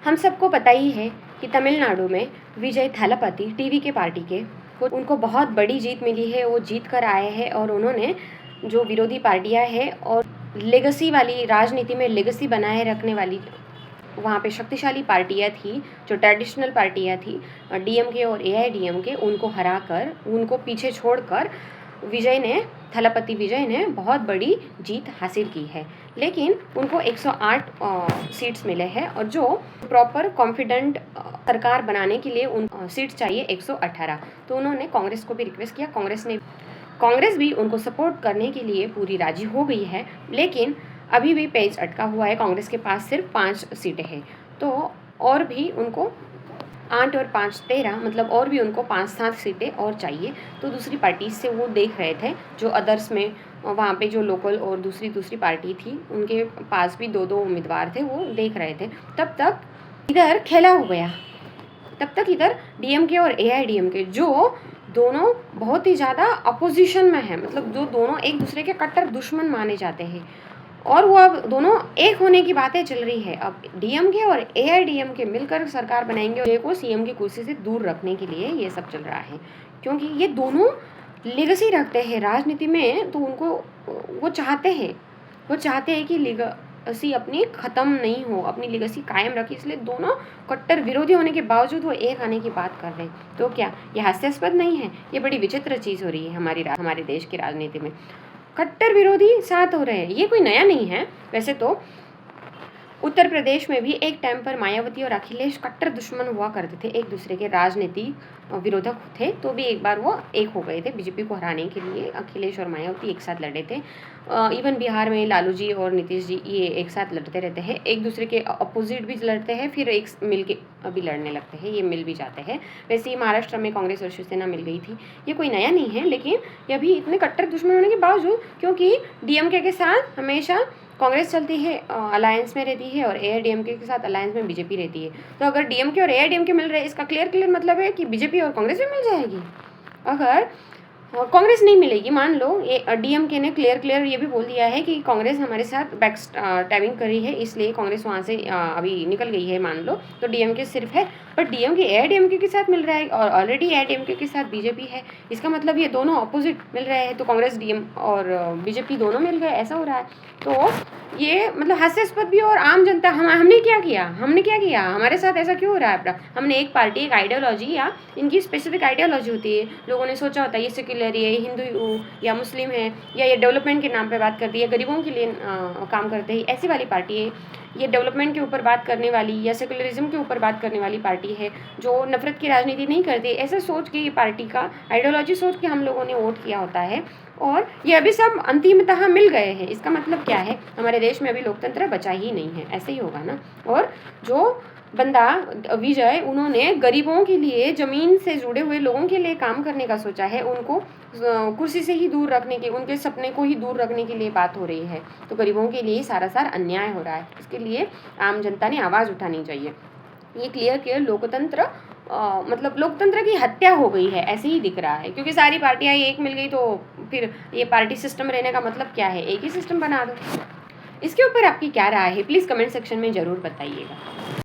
हम सबको पता ही है कि तमिलनाडु में विजय थालापति टीवी के पार्टी के उनको बहुत बड़ी जीत मिली है। वो जीत कर आए हैं और उन्होंने जो विरोधी पार्टियां हैं और लेगेसी वाली राजनीति में लेगेसी बनाए रखने वाली वहाँ पे शक्तिशाली पार्टियां थी, जो ट्रेडिशनल पार्टियां थी डीएमके और एआईडीएमके, उनको हराकर, उनको पीछे छोड़कर थलापति विजय ने बहुत बड़ी जीत हासिल की है। लेकिन उनको 108 सीट्स मिले हैं और जो प्रॉपर कॉन्फिडेंट सरकार बनाने के लिए उन सीट्स चाहिए 118। तो उन्होंने कांग्रेस को भी रिक्वेस्ट किया, कांग्रेस भी उनको सपोर्ट करने के लिए पूरी राजी हो गई है। लेकिन अभी भी पेज अटका हुआ है, कांग्रेस के पास सिर्फ 5 सीटें हैं। तो और भी उनको 8 और 5 13, मतलब और भी उनको 5-7 सीटें और चाहिए। तो दूसरी पार्टी से वो देख रहे थे, जो अदर्स में वहाँ पे जो लोकल और दूसरी पार्टी थी, उनके पास भी 2-2 उम्मीदवार थे, वो देख रहे थे। तब तक इधर खेला हो गया, तब तक इधर डीएमके और एआईडीएमके जो दोनों बहुत ही ज़्यादा अपोजिशन में है, मतलब जो दोनों एक दूसरे के कट्टर दुश्मन माने जाते हैं, और वो अब दोनों एक होने की बातें चल रही है। अब डीएमके और एआईडीएमके मिलकर सरकार बनाएंगे और को सीएम की कुर्सी से दूर रखने के लिए ये सब चल रहा है, क्योंकि ये दोनों लेगेसी रखते हैं राजनीति में। तो उनको वो चाहते हैं कि लेगेसी अपनी ख़त्म नहीं हो, अपनी लेगेसी कायम रखे, इसलिए दोनों कट्टर विरोधी होने के बावजूद वो एक आने की बात कर रहे हैं। तो क्या ये हास्यास्पद नहीं है? ये बड़ी विचित्र चीज़ हो रही है हमारे देश की राजनीति में। कट्टर विरोधी साथ हो रहे हैं, ये कोई नया नहीं है। वैसे तो उत्तर प्रदेश में भी एक टाइम पर मायावती और अखिलेश कट्टर दुश्मन हुआ करते थे, एक दूसरे के राजनीतिक विरोधक थे। तो भी एक बार वो एक हो गए थे बीजेपी को हराने के लिए, अखिलेश और मायावती एक साथ लड़े थे। इवन बिहार में लालू जी और नीतीश जी ये एक साथ लड़ते रहते हैं, एक दूसरे के अपोजिट भी लड़ते हैं, फिर एक मिल के अभी लड़ने लगते हैं, ये मिल भी जाते हैं। वैसे ही महाराष्ट्र में कांग्रेस और शिवसेना मिल गई थी, ये कोई नया नहीं है। लेकिन ये भी इतने कट्टर दुश्मन होने के बावजूद, क्योंकि डीएमके के साथ हमेशा कांग्रेस चलती है, अलायंस में रहती है, और एआईडीएमके के साथ अलायंस में बीजेपी रहती है। तो अगर डीएमके और एआईडीएमके मिल रहे हैं, इसका क्लियर मतलब है कि बीजेपी और कांग्रेस भी मिल जाएगी। अगर कांग्रेस नहीं मिलेगी, मान लो ये डीएमके ने क्लियर ये भी बोल दिया है कि कांग्रेस हमारे साथ बैक स्टैबिंग करी है, इसलिए कांग्रेस वहाँ से अभी निकल गई है, मान लो, तो डीएमके सिर्फ है, पर डीएमके एआईडीएमके के साथ मिल रहा है और ऑलरेडी एआईडीएमके के साथ बीजेपी है। इसका मतलब ये दोनों अपोजिट मिल रहे हैं, तो कांग्रेस डीएम और बीजेपी दोनों मिल गए, ऐसा हो रहा है। तो ये मतलब हास्यास्पद भी। और आम जनता हमने क्या किया, हमारे साथ ऐसा क्यों हो रहा है? अपना हमने एक पार्टी, एक आइडियोलॉजी, या इनकी स्पेसिफिक आइडियोलॉजी होती है, लोगों ने सोचा होता है ये सेक्युलर, ये हिंदू या मुस्लिम है, या ये डेवलपमेंट के नाम पे बात करती है, गरीबों के लिए काम करते हैं, ऐसी वाली पार्टी है। ये डेवलपमेंट के ऊपर बात करने वाली या सेक्युलरिज्म के ऊपर बात करने वाली पार्टी है, जो नफरत की राजनीति नहीं करती। ऐसा सोच के ये पार्टी का आइडियोलॉजी सोच के हम लोगों ने वोट किया होता है, और ये अभी सब अंतिमतः मिल गए हैं। इसका मतलब क्या है? हमारे देश में अभी लोकतंत्र बचा ही नहीं है, ऐसे ही होगा ना। और जो बंदा विजय, उन्होंने गरीबों के लिए, ज़मीन से जुड़े हुए लोगों के लिए काम करने का सोचा है, उनको कुर्सी से ही दूर रखने के, उनके सपने को ही दूर रखने के लिए बात हो रही है। तो गरीबों के लिए सारा अन्याय हो रहा है, इसके लिए आम जनता ने आवाज़ उठानी चाहिए। ये क्लियर लोकतंत्र मतलब लोकतंत्र की हत्या हो गई है, ऐसे ही दिख रहा है, क्योंकि सारी पार्टियां एक मिल गई, तो फिर ये पार्टी सिस्टम रहने का मतलब क्या है? एक ही सिस्टम बना दो। इसके ऊपर आपकी क्या राय है? प्लीज़ कमेंट सेक्शन में ज़रूर बताइएगा।